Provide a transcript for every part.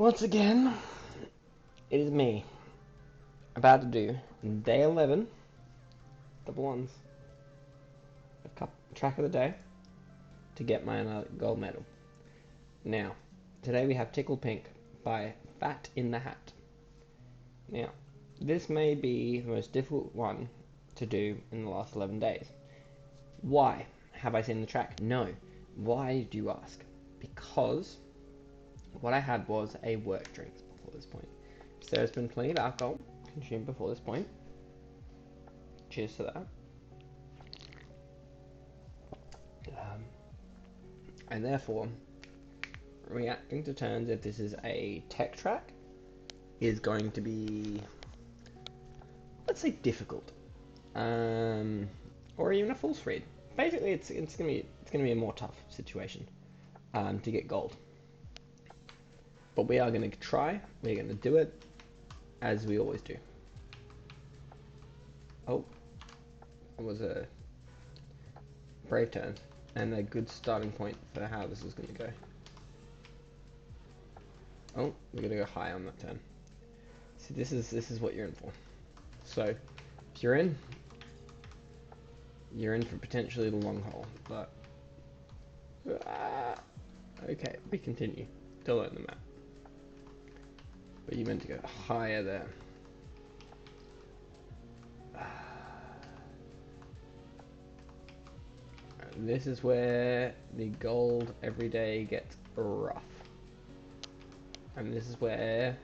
Once again, it is me, about to do day 11, double ones, of track of the day, to get my gold medal. Now, today we have Tickle Pink by Fat in the Hat. Now, this may be the most difficult one to do in the last 11 days. Why? Have I seen the track? No. Why do you ask? Because what I had was a work drink before this point. So there's been plenty of alcohol consumed before this point. Cheers to that. And therefore, reacting to turns, if this is a tech track, is going to be, let's say, difficult, or even a full read. Basically, it's gonna be a more tough situation to get gold. But we are gonna try. We're gonna do it as we always do. Oh, that was a brave turn and a good starting point for how this is gonna go. Oh, we're gonna go high on that turn. See, this is what you're in for. So, if you're in for potentially the long haul. But okay, we continue to learn the map. But you meant to go higher there. This is where the gold every day gets rough. And this is where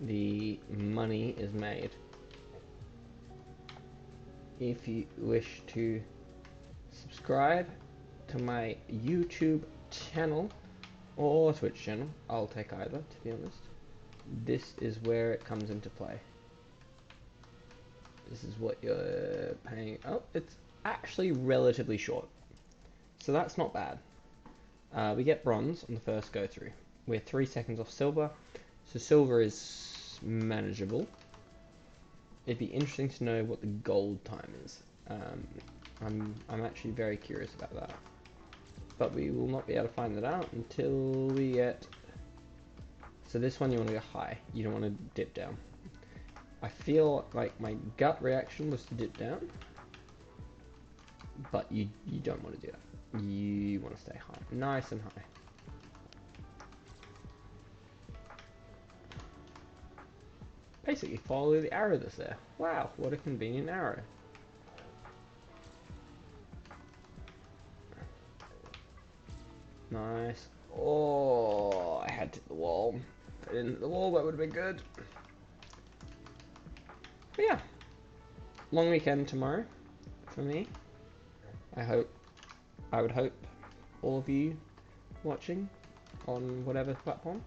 the money is made. If you wish to subscribe to my YouTube channel or Twitch channel, I'll take either, to be honest. This is where it comes into play. This is what you're paying. Oh, it's actually relatively short, so that's not bad. We get bronze on the first go through. We're 3 seconds off silver, so silver is manageable. It'd be interesting to know what the gold time is. I'm actually very curious about that, but we will not be able to find that out until we get. So this one you want to go high. You don't want to dip down. I feel like my gut reaction was to dip down, but you don't want to do that. You want to stay high, nice and high. Basically follow the arrow that's there. Wow, what a convenient arrow. Nice. Oh, I had to hit the wall. If I didn't hit the wall, that would have been good. But yeah, long weekend tomorrow for me. I would hope all of you watching on whatever platform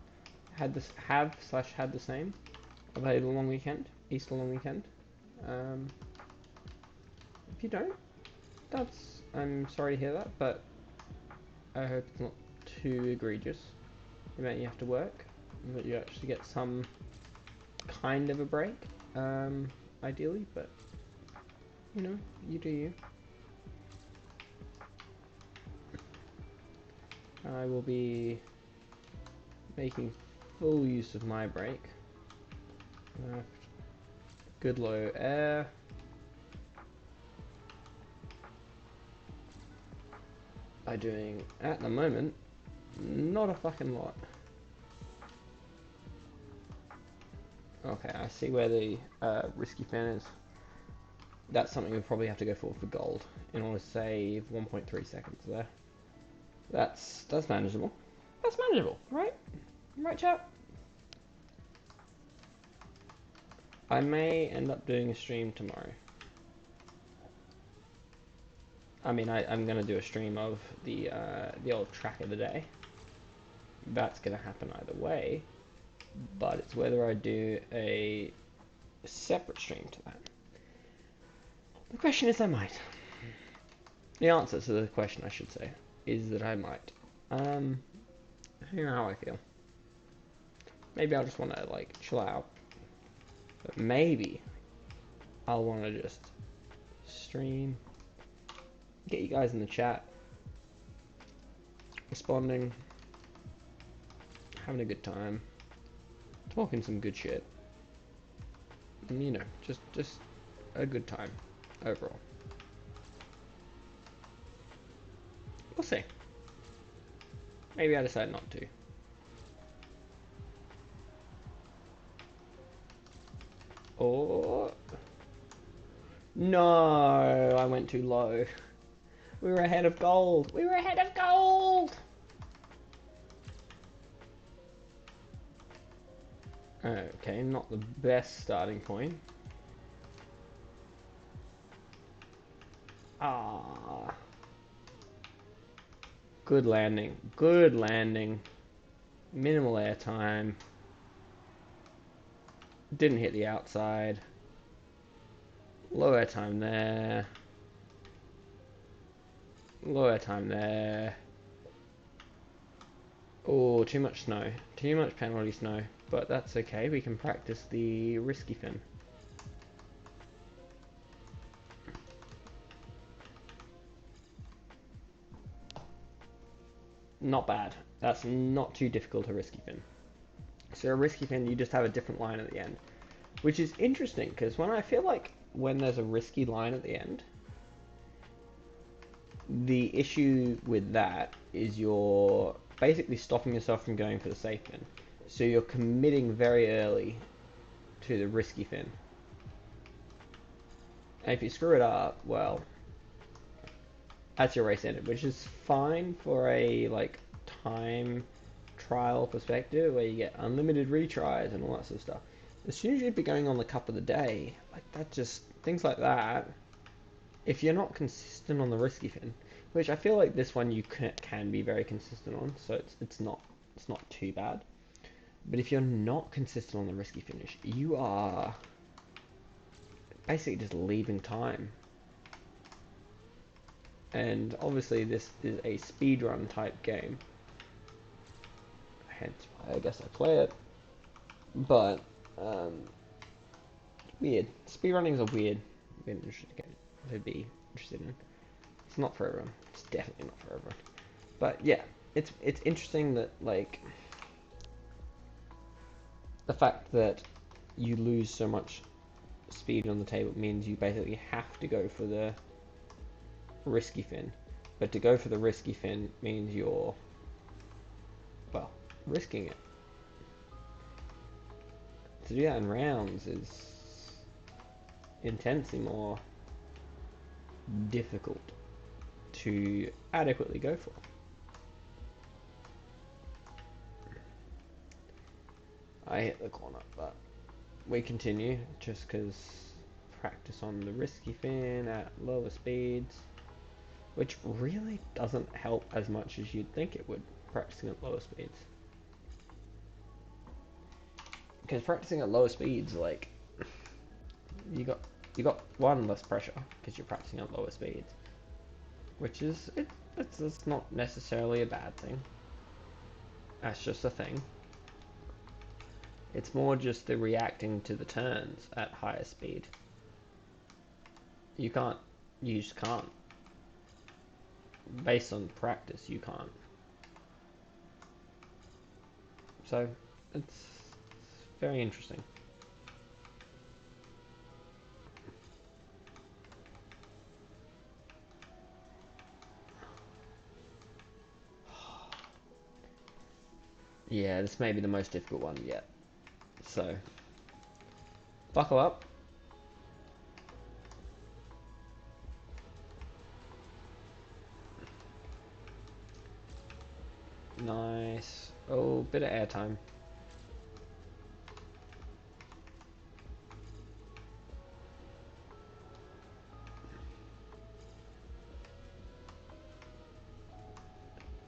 had the same. I've had a long weekend, Easter long weekend. If you don't, I'm sorry to hear that, but I hope it's not too egregious. The amount you have to work, and that you actually get some kind of a break, ideally, but you know, you do you. I will be making full use of my break. Good low air. By doing, at the moment, not a fucking lot. Okay, I see where the risky fan is. That's something we'll probably have to go for gold in order to save 1.3 seconds there. That's manageable. That's manageable, right? Right, chap? I may end up doing a stream tomorrow. I mean, I'm gonna do a stream of the old track of the day. That's gonna happen either way, but it's whether I do a separate stream to that. The question is, I might. The answer to the question, I should say, is that I might. You know how I feel. Maybe I'll just want to like chill out, but maybe I'll want to just stream, get you guys in the chat, responding, having a good time, talking some good shit, and you know, just a good time overall. We'll see. Maybe I decide not to. Or no, I went too low. We were ahead of gold. We were ahead of gold. Okay, not the best starting point. Ah. Good landing. Good landing. Minimal airtime. Didn't hit the outside. Low airtime there. Low airtime there. Oh, too much snow. Too much penalty snow. But that's okay. We can practice the risky fin. Not bad. That's not too difficult a risky fin. So a risky fin, you just have a different line at the end. Which is interesting, because I feel like when there's a risky line at the end, the issue with that is you're basically stopping yourself from going for the safe fin. So you're committing very early to the risky fin. And if you screw it up, well, that's your race ended, which is fine for a like time trial perspective where you get unlimited retries and all that sort of stuff. As soon as you'd be going on the cup of the day, like that, just things like that, if you're not consistent on the risky fin, which I feel like this one you can be very consistent on, so it's not too bad. But if you're not consistent on the risky finish, you are basically just leaving time. And obviously this is a speedrun type game, hence why I guess I play it. But weird. Speedrunning is a weird interesting game to be interested in. It's not for everyone. It's definitely not for everyone. But yeah, it's interesting that like the fact that you lose so much speed on the table means you basically have to go for the risky fin. But to go for the risky fin means you're, well, risking it. To do that in rounds is intensely more difficult to adequately go for. I hit the corner, but we continue just because practice on the risky fin at lower speeds, which really doesn't help as much as you'd think it would, practicing at lower speeds. Because practicing at lower speeds, like, you got one, less pressure because you're practicing at lower speeds, which is it's not necessarily a bad thing. That's just a thing. It's more just the reacting to the turns at higher speed. You just can't. Based on practice, you can't. So, it's very interesting. Yeah, this may be the most difficult one yet. So, buckle up. Nice. Oh, bit of airtime.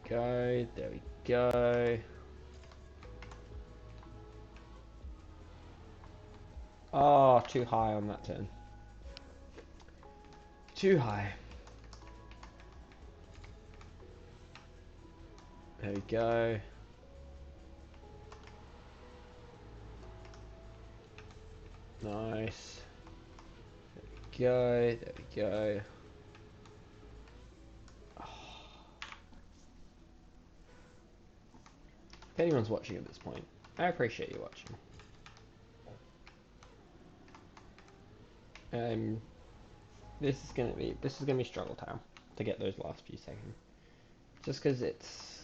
Go. There we go. Oh, too high on that turn. Too high. There we go. Nice. There we go. If anyone's watching at this point, I appreciate you watching. This is gonna be struggle time to get those last few seconds. Just because it's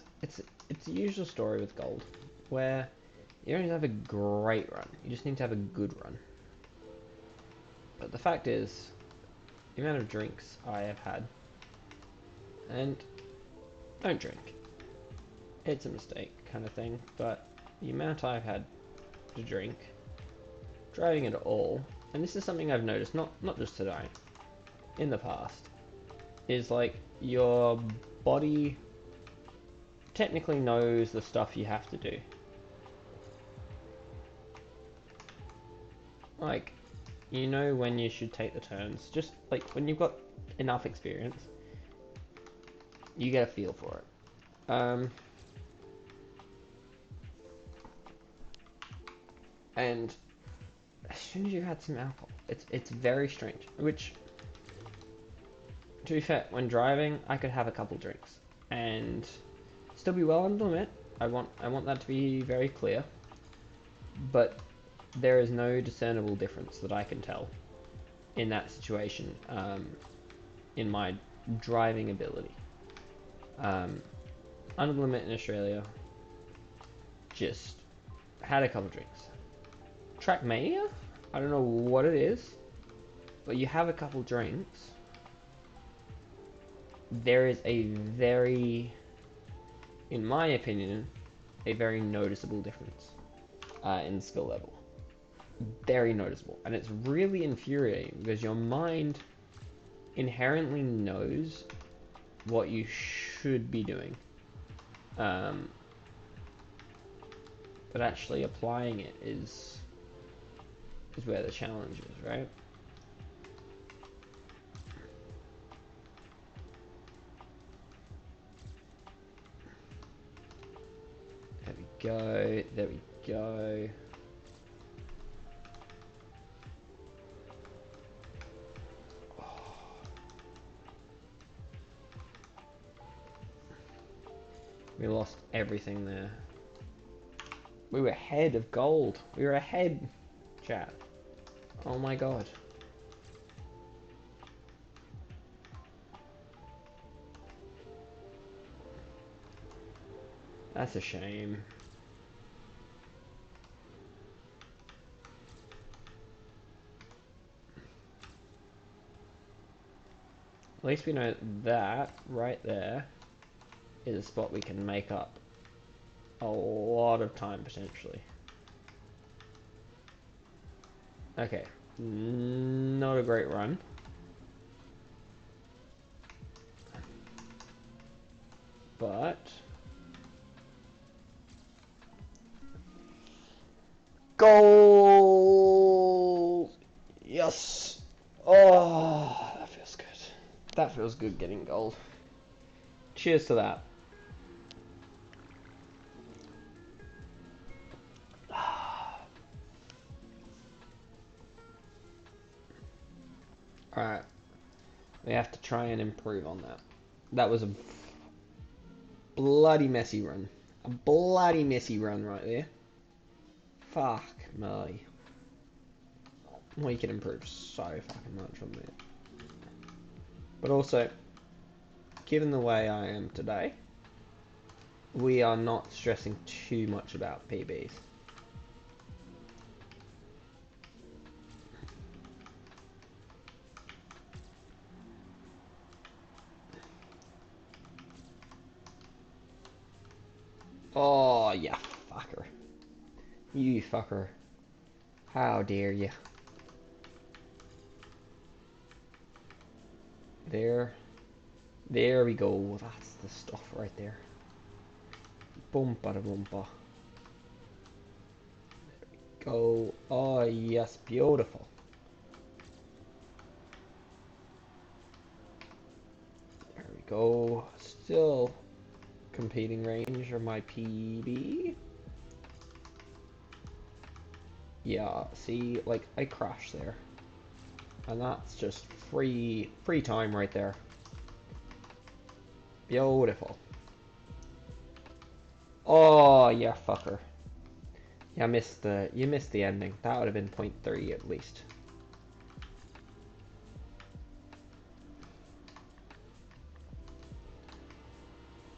the usual story with gold, where you don't need to have a great run, you just need to have a good run. But the fact is, the amount of drinks I have had, and don't drink, it's a mistake kind of thing, but the amount I've had to drink, driving at all, and this is something I've noticed, not just today, in the past, is like your body technically knows the stuff you have to do. Like, you know when you should take the turns, just like when you've got enough experience, you get a feel for it. And as soon as you had some alcohol, it's very strange. Which, to be fair, when driving, I could have a couple drinks and still be well under the limit. I want that to be very clear. But there is no discernible difference that I can tell in that situation, in my driving ability. Under the limit in Australia, just had a couple drinks. Trackmania? I don't know what it is, but you have a couple drinks, there is a very, in my opinion, a very noticeable difference in skill level. Very noticeable. And it's really infuriating because your mind inherently knows what you should be doing. But actually applying it is where the challenge is, right? There we go, there we go. We lost everything there. We were ahead of gold. We were ahead, chat. Oh my god. That's a shame. At least we know that right there is a spot we can make up a lot of time potentially. Okay, not a great run. But goal! Yes! Oh, that feels good. That feels good getting gold. Cheers to that. Alright. We have to try and improve on that. That was a bloody messy run. A bloody messy run right there. Fuck me. We can improve so fucking much on that. But also, given the way I am today, we are not stressing too much about PBs. Oh, yeah, fucker. You fucker. How dare you. There we go. That's the stuff right there. Boom, bada boompa. There we go. Oh, yes, beautiful. There we go. Still competing range of my PB. Yeah, see, like, I crashed there. And that's just free time right there. Beautiful. Oh, yeah, fucker. Yeah, you missed the ending. That would have been 0.3 at least.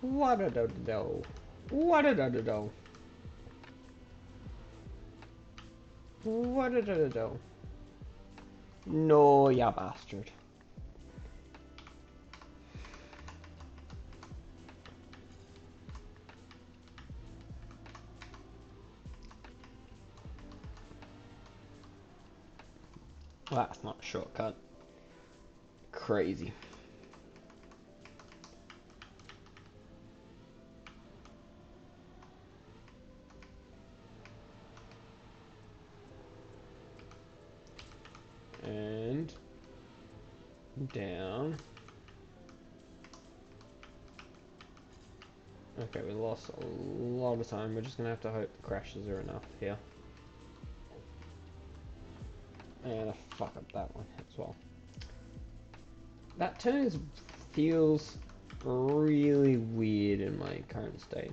What a do do. What a do do. What a do do. No, ya bastard. Well, that's not a shortcut. Crazy. And down. Okay, we lost a lot of time. We're just gonna have to hope the crashes are enough here. And I fuck up that one as well. That turn feels really weird in my current state.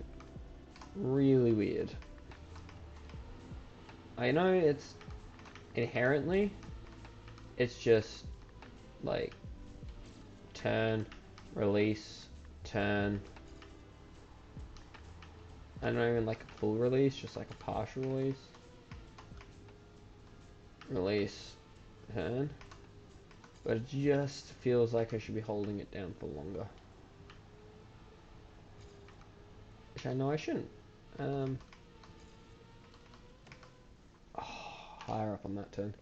Really weird. I know it's inherently, it's just like turn, release, turn. I don't even like a full release, just like a partial release. Release, turn. But it just feels like I should be holding it down for longer. Which I know I shouldn't. Oh, higher up on that turn.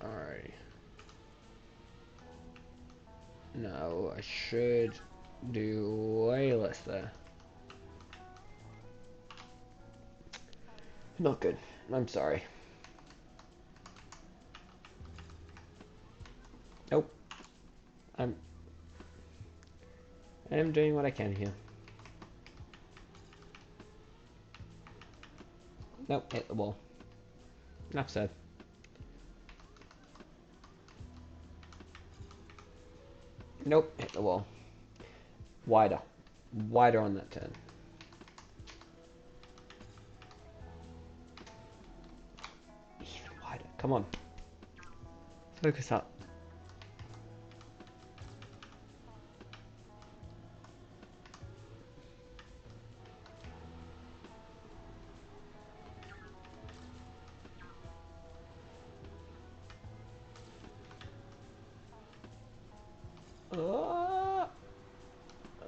Alrighty. No, I should do way less there. Not good. I'm sorry. Nope. I am doing what I can here. Nope, hit the wall. Enough said. Nope, hit the wall. Wider. Wider on that turn. Even wider. Come on. Focus up.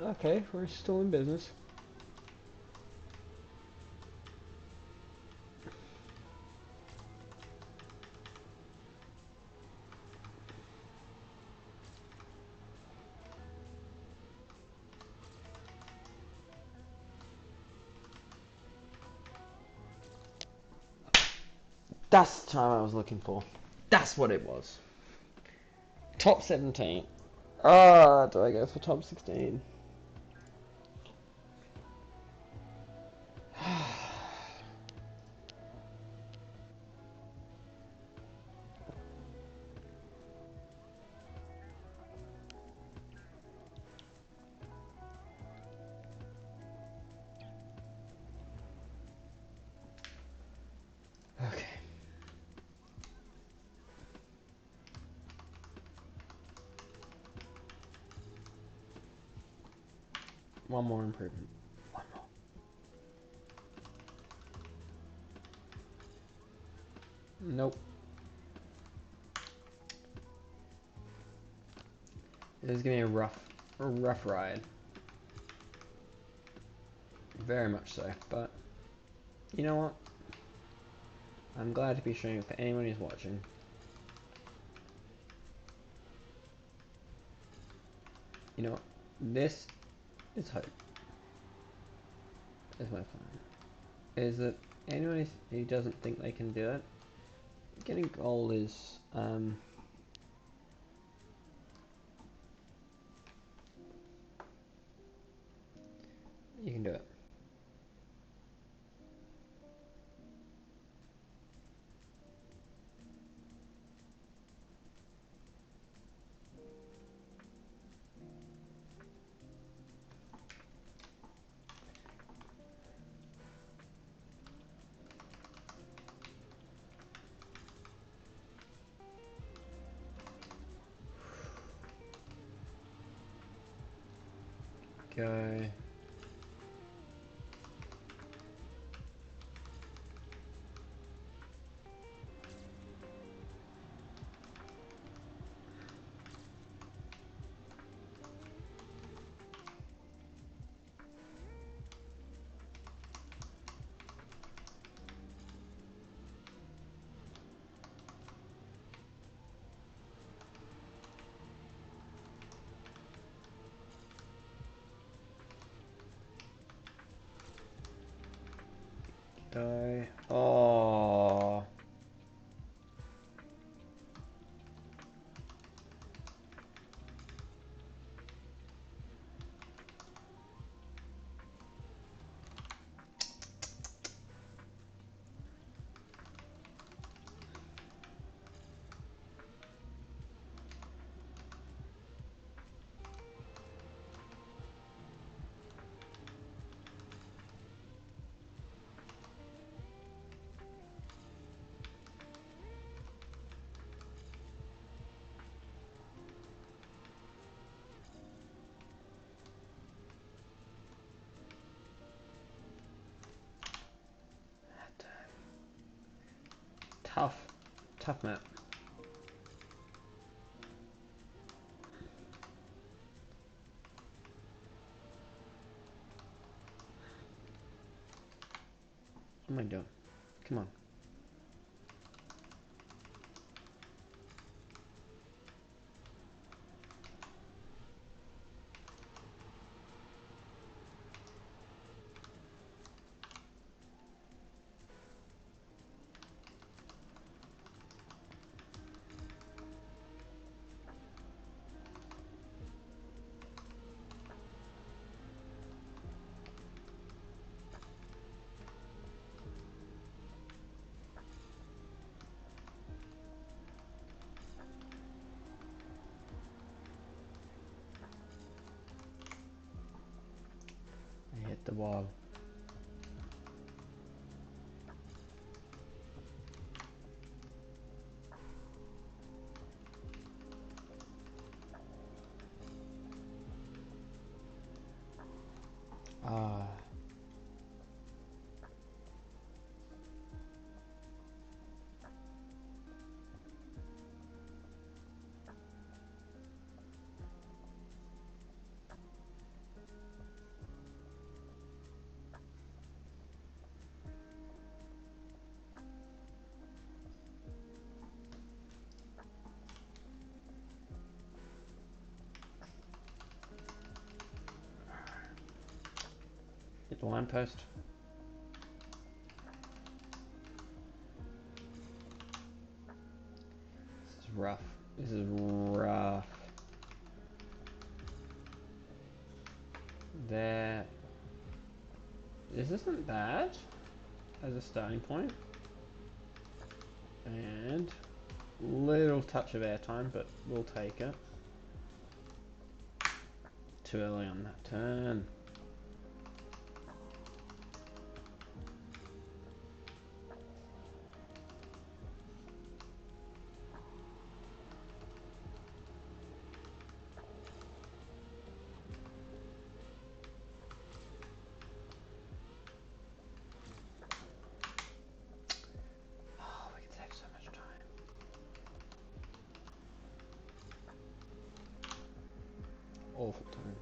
Okay, we're still in business. That's the time I was looking for. That's what it was. Top 17. Ah, do I go for top 16? Okay. One more improvement. One more. Nope. This is gonna be a rough ride. Very much so, but you know what? I'm glad to be showing it for anyone who's watching. You know what? This is hope. Is my plan. Is that anyone who doesn't think they can do it, getting gold is you can do it. Go. Go. Oh. Tough. Tough map. What am I doing? Come on. I hit the wall. Ah. Hit the lamppost. This is rough. This is rough. There. This isn't bad as a starting point. And little touch of airtime, but we'll take it. Too early on that turn. Oh, we can save so much time. Awful time.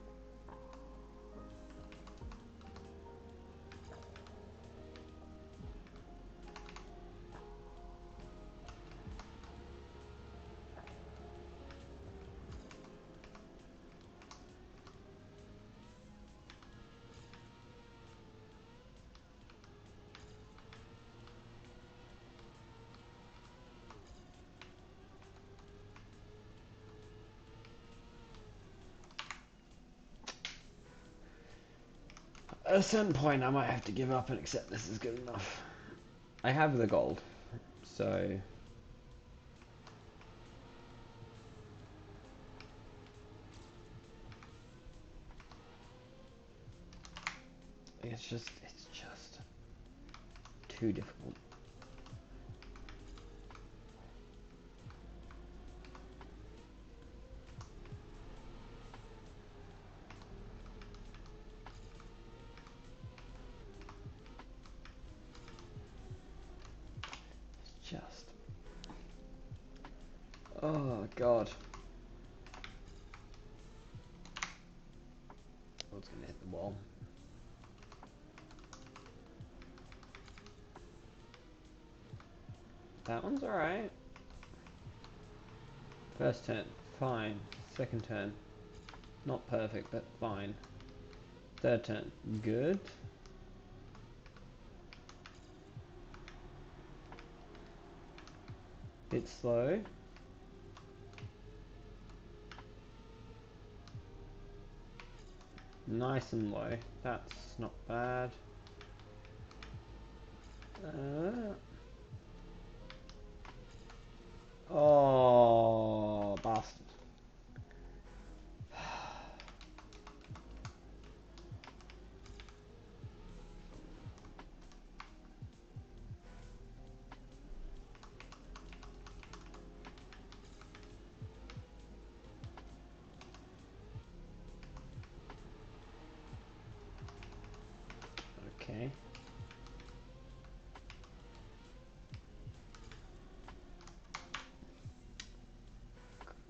At a certain point, I might have to give up and accept this is good enough. I have the gold, so it's just too difficult. just... Oh, God. Oh, it's gonna hit the wall. That one's alright. First turn, fine. Second turn, not perfect, but fine. Third turn, good. Bit slow. Nice and low. That's not bad. Oh, bastard. Okay.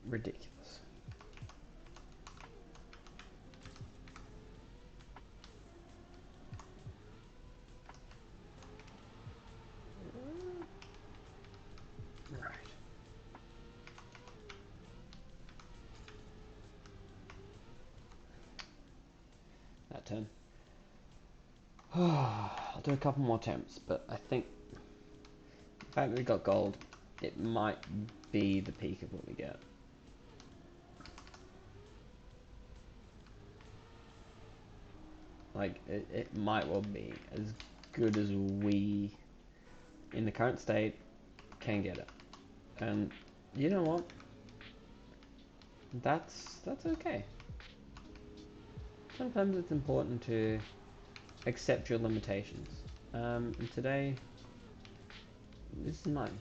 Ridiculous. Right. That turn. I'll do a couple more attempts, but I think the fact that we got gold, it might be the peak of what we get. Like, it might well be as good as we, in the current state, can get it. And you know what? That's okay. Sometimes it's important to accept your limitations. And today, this is mine.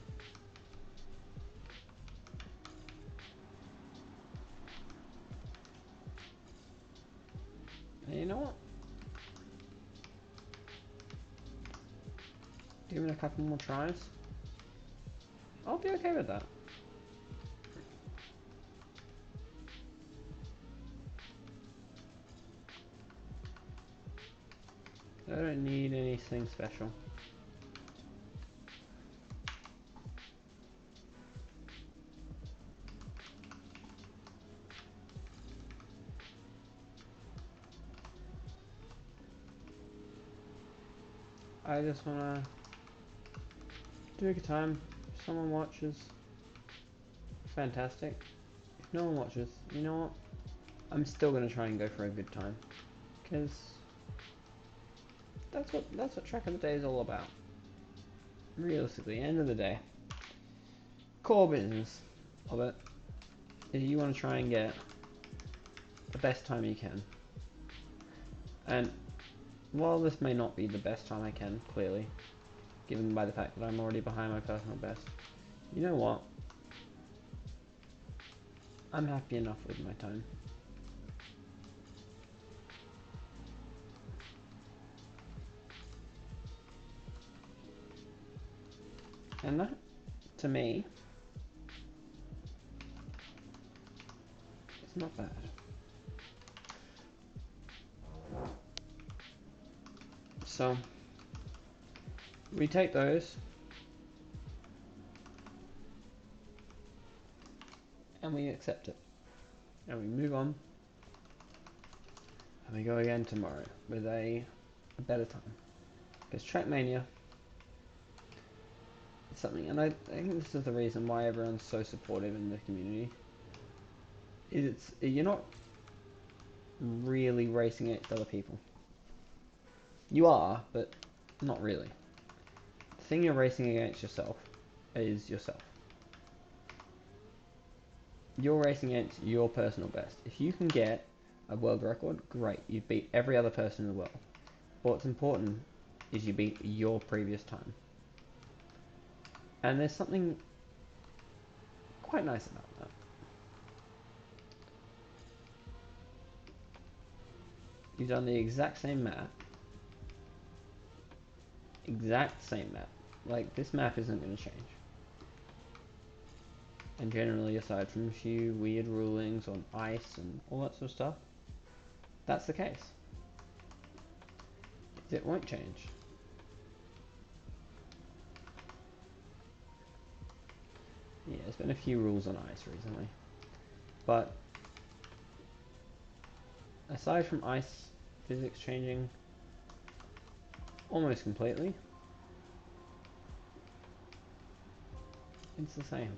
And you know what? Give it a couple more tries. I'll be okay with that. I don't need anything special. I just wanna do a good time. If someone watches, fantastic. If no one watches, you know what? I'm still gonna try and go for a good time, because that's what Track of the Day is all about. Realistically, end of the day, core business of it is you want to try and get the best time you can. And while this may not be the best time I can, clearly, given by the fact that I'm already behind my personal best, you know what? I'm happy enough with my time. And that, to me, is not bad. So, we take those, and we accept it. And we move on, and we go again tomorrow with a better time. Because Trackmania is something, and I think this is the reason why everyone's so supportive in the community. You're not really racing against other people. You are, but not really. The thing you're racing against yourself is yourself. You're racing against your personal best. If you can get a world record, great. You've beat every other person in the world. But what's important is you beat your previous time. And there's something quite nice about that. You've done the exact same map. Exact same map. Like, this map isn't going to change. And generally, aside from a few weird rulings on ice and all that sort of stuff, that's the case. It won't change. Yeah, there's been a few rules on ice recently. But aside from ice physics changing almost completely, it's the same.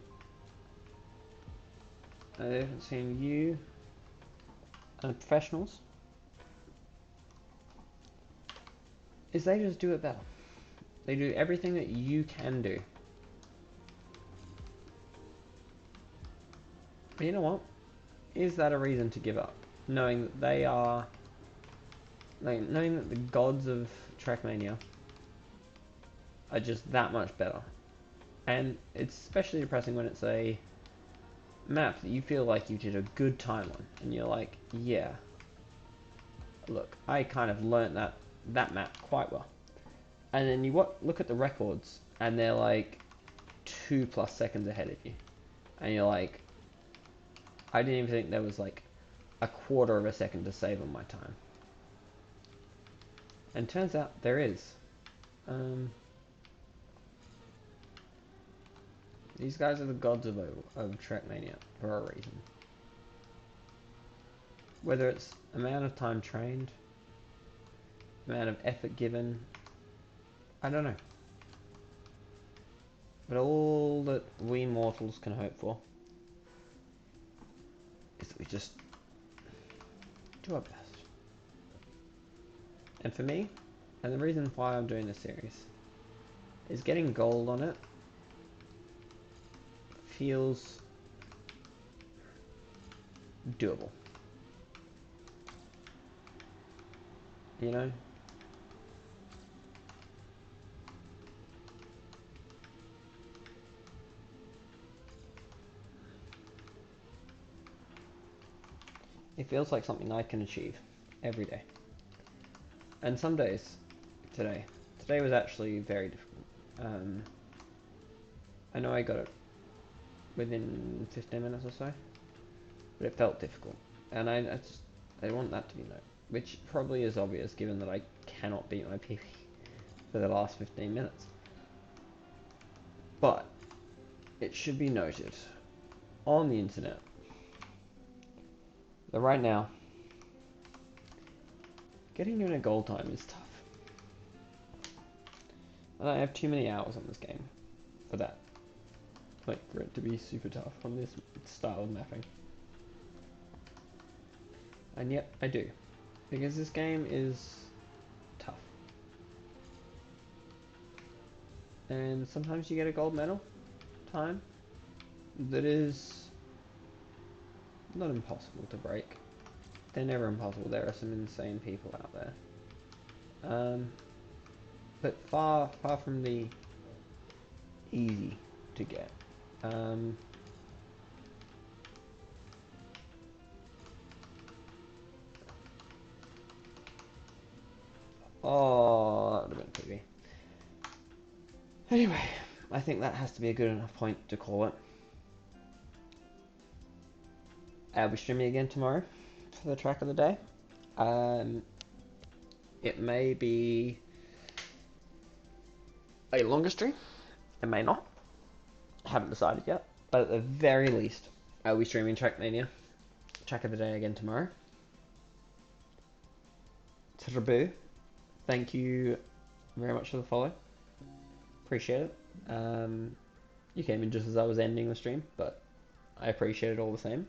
I haven't seen you and the professionals is they just do it better. They do everything that you can do. But you know what? Is that a reason to give up? Knowing that they are, like, knowing that the gods of Trackmania are just that much better. And it's especially depressing when it's a map that you feel like you did a good time on, and you're like, yeah, look, I kind of learnt that map quite well. And then you look at the records, and they're like 2+ seconds ahead of you, and you're like, I didn't even think there was like a quarter of a second to save on my time. And turns out there is. These guys are the gods of Trackmania for a reason. Whether it's amount of time trained, amount of effort given, I don't know. But all that we mortals can hope for is that we just do our best. And for me, and the reason why I'm doing this series, is getting gold on it feels doable. You know? It feels like something I can achieve every day. And some days, today was actually very difficult. I know I got it within 15 minutes or so, but it felt difficult. And I want that to be known, which probably is obvious given that I cannot beat my PB for the last 15 minutes. But it should be noted on the internet that right now, getting you in a gold time is tough. And I have too many hours on this game for that. Like, for it to be super tough on this style of mapping. And yet, I do. Because this game is tough. And sometimes you get a gold medal time that is not impossible to break. They're never impossible. There are some insane people out there. But far from the easy to get. Oh, that would have been creepy. Anyway, I think that has to be a good enough point to call it. I'll be streaming again tomorrow for the track of the day. It may be a longer stream. It may not. Haven't decided yet. But at the very least, I'll be streaming Trackmania. Track of the day again tomorrow. Taboo. Thank you very much for the follow. Appreciate it. You came in just as I was ending the stream, but I appreciate it all the same.